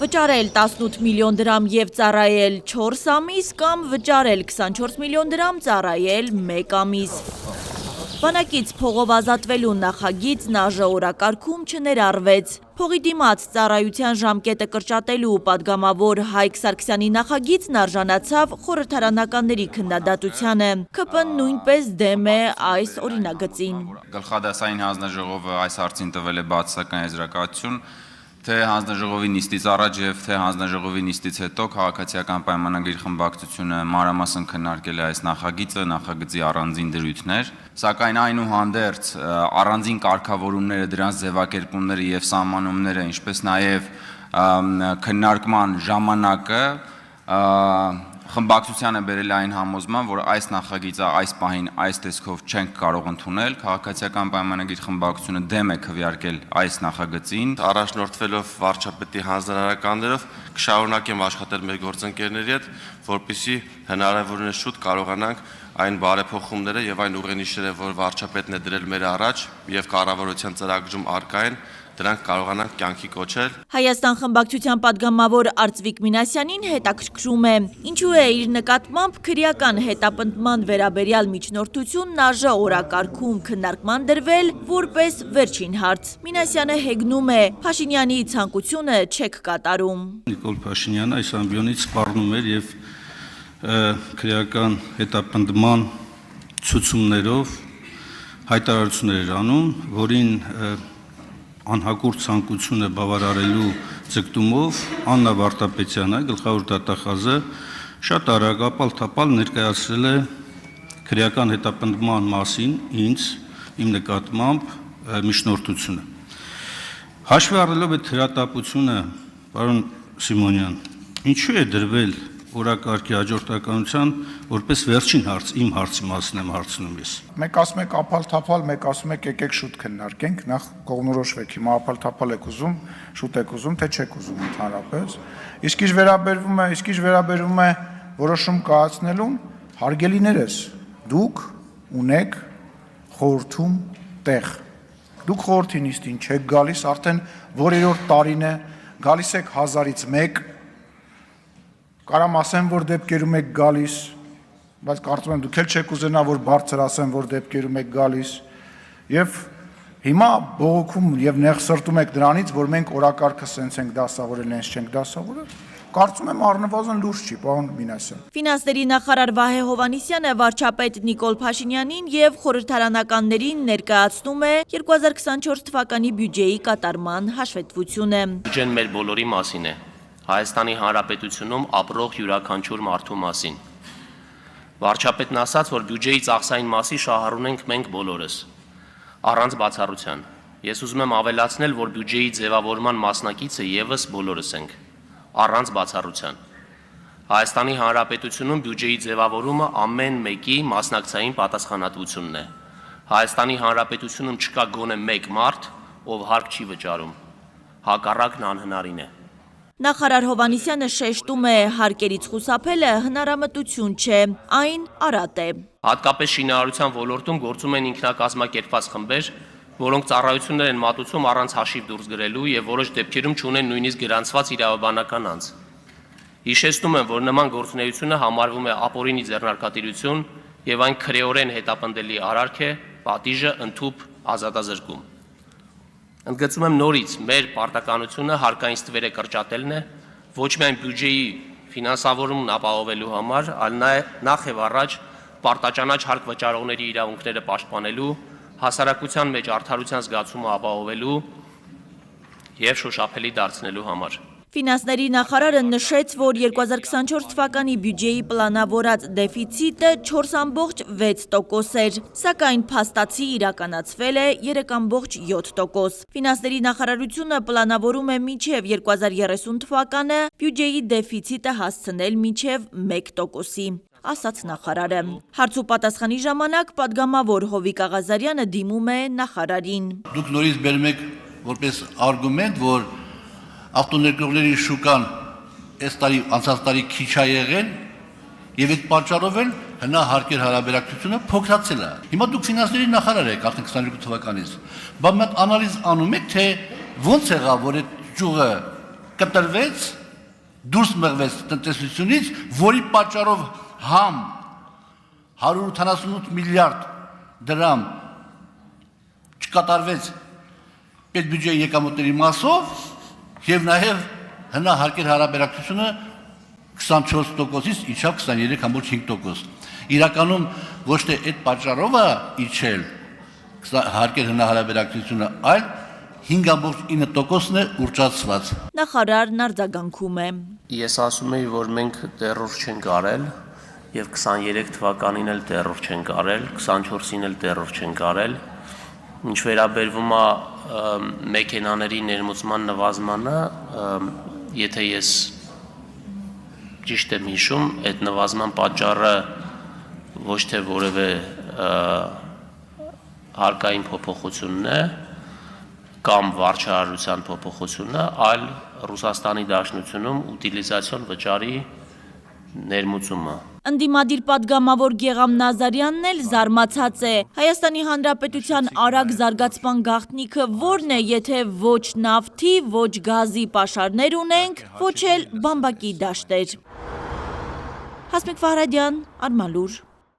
Վճարել 18 միլիոն դրամ և ծառայել 4 ամիս կամ վճարել 24 միլիոն դրամ ծառայել 1 ամիս։ Բանակից փողով ազատվելու նախագիծն ԱԺ օրակարգում չներառվեց։ Փողի դիմաց ծառայության ժամկետը կրճատելու պատգամավոր Հայկ Սարգսյանի նախագիծն արժանացավ խորհրդարանականների քննադատությանը։ ՔՊ-ն նույնպես դեմ է այս օրինագծին։ Գլխադասային հանձնաժողովը այս հարցին տվել է բացասական եզրակացություն, թե հանձնաժողովի նիստից առաջ և թե հանձնաժողովի նիստից հետո քաղաքացիական պայմանագրի խմբակցությունը մանրամասն քննարկել է այս նախագիծը, նախագծի առանձին դրույթներ, սակայն այնուհանդերձ առանձին կարգավորումները, դրանց ձևակերպումները և սահմանումները, ինչպես նաև քննարկման ժամանակը խմբակցությանը բերել այն համոզման, որ այս նախագիծը այս պահին այս տեսքով չենք կարող ընդունել, քաղաքացիական պայմանագրի խմբակցությունը դեմ է քվեարկել այս նախագծին։ Առաջնորդվելով վարչապետի հանձնարարականներով կշարունակեմ աշխատել մեր գործընկերների հետ, որպեսզի հնարավորինս շուտ կարողանանք այն բարեփոխումները եւ այն ուղենիշերը, որ վարչապետն է դրել մեր առաջ եւ կառավարության ծրագրում առկա են, դրանք կարողանանք կյանքի կոչել։ Հայաստան խմբակցության պատգամավոր Արծվիկ Մինասյանին հետաքրքրում է, ինչու է իր նկատմամբ քրեական հետապնդման վերաբերյալ միջնորդությունն ԱԺ օրակարգում քննարկման դրվել որպես վերջին հարց։ Մինասյանը հեգնում է, Փաշինյանի ցանկությունը չեք կատարում։ Նիկոլ Փաշինյանը այս ամբիոնից սպառնում էր եւ քրեական հետապնդման ցուցումներով հայտարարություններ էր անում, որին անհագուրդ ցանկությունը բավարարելու ձգտումով Աննա Վարդապետյանը, գլխավոր դատախազը, շատ արագ ապալ-թապալ ներկայացրել է քրեական հետապնդման մասին ինձ, իմ նկատմամբ միջնորդությունը։ Հաշվի առնելով այդ հրատապությունը, պարոն Սիմոնյան, ինչու է դրվել օրակարգի հաջորդականության որպես վերջին հարց, իմ հարցի մասն եմ հարցնում ես։ Մեկ ասում եք ապալ-թափալ, մեկ ասում եք եկեք շուտ քննարկենք, նախ կողմնորոշվեք, հիմա ապալ-թափալ եք ուզում, շուտ եք ուզում, թե չեք ուզում ընդհանրապես։ Իսկ ինչ վերաբերվում է որոշում կայացնելուն, հարգելիներս, դուք ունեք խորհրդում տեղ։ Դուք խորհրդի նիստին չեք գալիս, արդեն որերորդ տարին է, գալիս եք 1000-ից 1, կարամ ասեմ, որ դեպքերում եք գալիս, բայց կարծում եմ դուք էլ չեք ուզենա, որ բարձր ասեմ, որ դեպքերում եք գալիս, եւ հիմա բողոքում եւ նեղսրտում եք դրանից, որ մենք օրակարգը սենց ենք դասավորել, հենց չենք դասավորել։ Կարծում եմ առնվազն լուրջ չի, պարոն Մինասյան։ Ֆինանսների նախարար Վահե Հովհաննիսյանը վարչապետ Նիկոլ Փաշինյանին եւ խորհրդարանականներին ներկայացնում է 2024 թվականի բյուջեի կատարման հաշվետվությունը։ Բյուջեն մեր բոլորի մասին է, Հայաստանի Հանրապետությունում ապրող յուրաքանչյուր մարդու մասին։ Վարչապետն ասաց, որ բյուջեի ծախսային մասի շահառուն ենք մենք բոլորս, առանց բացառության։ Ես ուզում եմ ավելացնել, որ բյուջեի ձևավորման մասնակիցը եւս բոլորս ենք, առանց բացառության։ Հայաստանի Հանրապետությունում բյուջեի ձևավորումը ամեն մեկի մասնակցային պատասխանատվությունն է։ Հայաստանի Հանրապետությունում չկա գոնե մեկ մարդ, ով հարկ չի վճարում։ Հակառակն անհնարին է։ Նախարար Հովհաննիսյանը շեշտում է, հարկերից խուսափելը հնարամտություն չէ, այն արատ է։ Հատկապես շինարարության ոլորտում գործում են ինքնակազմակերպված խմբեր, որոնք ծառայություններ են մատուցում առանց հաշիվ դուրս գրելու եւ որոշ դեպքերում չունեն նույնիսկ գրանցված իրավաբանական անձ։ Հիշեցնում եմ, որ նման գործունեությունը համարվում է ապօրինի ձեռնարկատիրություն եւ այն քրեորեն հետապնդելի արարք է, պատիժը ընդհուպ ազատազրկում։ Ընդգծում եմ նորից, մեր պարտականությունը հարկային ստվերը կրճատելն է, ոչ միայն բյուջեի ֆինանսավորումն ապահովելու համար, այլ նախ եւ առաջ պարտաճանաչ հարկ վճարողների իրավունքները պաշտպանելու, հասարակության մեջ արդարության զգացումը ապահովելու եւ շոշափելի դարձնելու համար։ Ֆինանսների նախարարը նշեց, որ 2024 թվականի բյուջեի պլանավորած դեֆիցիտը 4,6% էր, սակայն փաստացի իրականացվել է 3,7%։ Ֆինանսների նախարարությունը պլանավորում է մինչև 2030 թվականը բյուջեի դեֆիցիտը հասցնել մինչև 1%-ի, ասաց նախարարը։ Հարց ու պատասխանի ժամանակ պատգամավոր Հովիկ Աղազարյանը դիմում է նախարարին։ Դուք նորից բերում եք որպես արգումենտ, որ ավտոներկրողների շուկան այս տարի անցած տարի քիչ է եղել եւ այդ պատճառով էլ հնա հարկեր հարաբերակցությունը փոքրացել է։ Հիմա դուք ֆինանսների նախարար եք արդեն 22 թվականից։ Բա մենք անալիզ անում եք, թե ոնց եղավ, որ այդ ճյուղը կտրվեց, դուրս մղվեց տնտեսությունից, որի պատճառով համ 188 միլիարդ դրամ չկատարվեց պետբյուջեի եկամուտների մասով եւ նաեւ հնահարկեր հարաբերակցությունը 24%-ից իջավ 23.5%։ Իրականում ոչ թե այդ պատճառով է իջել հարկեր հնահարաբերակցությունը, այլ 5.9%-ն է ուռճացված։ Նախարարն արձագանքում է. Ես ասում եի, որ մենք տերոր չենք արել եւ 23 թվականին էլ տերոր չենք արել, 24-ին էլ տերոր չենք արել։ Ինչ վերաբերվում է մեքենաների ներմուծման նվազմանը, եթե ես ճիշտ եմ հիշում, այդ նվազման պատճառը ոչ թե որևէ հարկային փոփոխությունն է կամ վարչարարության փոփոխությունն է, այլ Ռուսաստանի Դաշնությունում ուտիլիզացիոն վճարի ներմուծումը։ Ընդդիմադիր պատգամավոր Գեգամ Նազարյանն էլ զարմացած է. Հայաստանի Հանրապետության արագ զարգացման գաղտնիքը որն է, եթե ոչ նավթի, ոչ գազի պաշարներ ունենք, ոչ էլ բամբակի դաշտեր։ Հասմիկ Ֆահրադյան, Արմալուր։